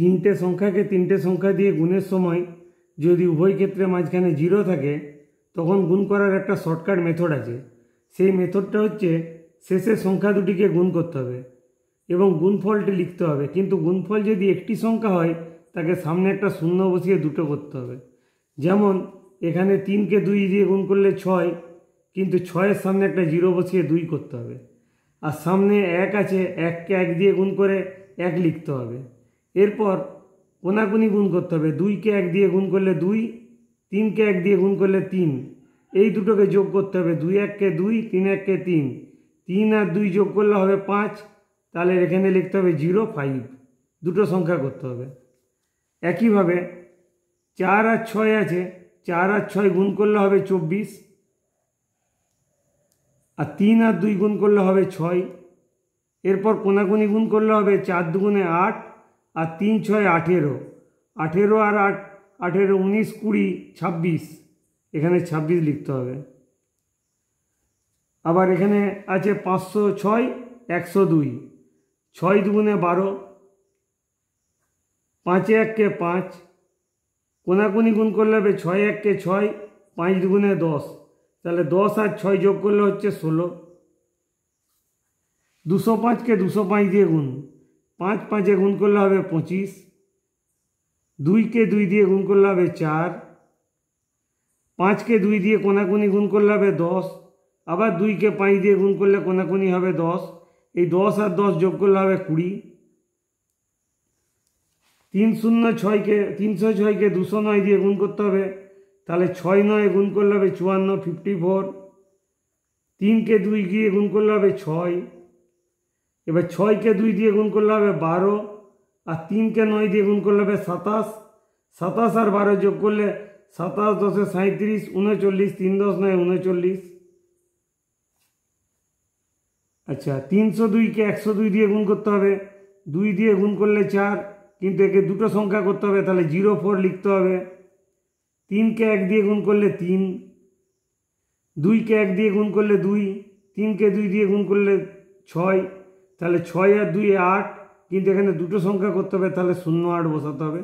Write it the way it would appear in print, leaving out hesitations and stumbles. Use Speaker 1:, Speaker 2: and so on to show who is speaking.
Speaker 1: তিনটে সংখ্যাকে তিনটে সংখ্যা দিয়ে গুণের সময় যদি উভয় ক্ষেত্রে মাঝখানে জিরো থাকে তখন গুণ করার একটা শর্টকাট মেথড আছে। সেই মেথডটা হচ্ছে শেষের সংখ্যা দুটিকে গুণ করতে হবে এবং গুণফলটি লিখতে হবে। কিন্তু গুণফল যদি একটি সংখ্যা হয় তাকে সামনে একটা শূন্য বসিয়ে দুটো করতে হবে। যেমন এখানে 3কে 2 দিয়ে গুণ করলে 6, কিন্তু 6-এর সামনে একটা জিরো বসিয়ে 2 করতে হবে। আর সামনে 1 আছে, 1কে 1 দিয়ে গুণ করে 1 লিখতে হবে। এরপর কোনাকুনি গুণ করতে হবে। 2কে 1 দিয়ে গুণ করলে 2, 3কে 1 দিয়ে গুণ করলে 3, এই দুটোকে যোগ করতে হবে। 2 1কে 2, 3 1কে 3, 3 আর 2 যোগ করলে হবে 5, তাহলে এখানে লিখতে হবে 0 5, দুটো সংখ্যা করতে হবে। একইভাবে 4 আর 6 আছে, 4 আর 6 গুণ করলে হবে 24, আর 3 আর 2 গুণ করলে হবে 6। এরপর কোনাকুনি গুণ করলে হবে 4 দুগুণে 8 আর 3 6 18, 18 আর 8 18 19 20 26, এখানে 26 লিখতে হবে। আবার এখানে আছে 506 102, 6 দুগুণে 12, 5 1কে 5, কোনাকুনি গুণ করলে হবে 6 1কে 6, 5 দুগুণে 10, তাহলে 10 আর 6 যোগ করলে হচ্ছে 16। 205কে 205 দিয়ে গুণ, 5 5-এ গুণ করলে হবে 25, 2কে 2 দিয়ে গুণ করলে হবে 4, 5কে 2 দিয়ে কোনাকুনি গুণ করলে হবে 10, আবার 2কে 5 দিয়ে গুণ করলে কোনাকুনি হবে 10, এই 10 আর 10 যোগ করলে হবে 20। 306কে 209 দিয়ে গুণ করতে হবে, তাহলে 6 9 গুণ করলে হবে 54 54। 3কে 2 দিয়ে গুণ করলে হবে 6, এবার 6কে 2 দিয়ে গুণ করলে হবে 12, আর 3কে 9 দিয়ে গুণ করলে হবে 27, 27 আর 12 যোগ করলে 27 10 37 39, 3 10 9 39। আচ্ছা, 302কে 102 দিয়ে গুণ করতে হবে, 2 দিয়ে গুণ করলে 4, কিন্তু একে দুটো সংখ্যা করতে হবে, তাহলে 04 লিখতে হবে। 3কে 1 দিয়ে গুণ করলে 3, 2কে 1 দিয়ে গুণ করলে 2, 3কে 2 দিয়ে গুণ করলে 6, তাহলে 6 আর 2 8, কিন্তু এখানে দুটো সংখ্যা করতে হবে, তাহলে 08 বসাতে হবে।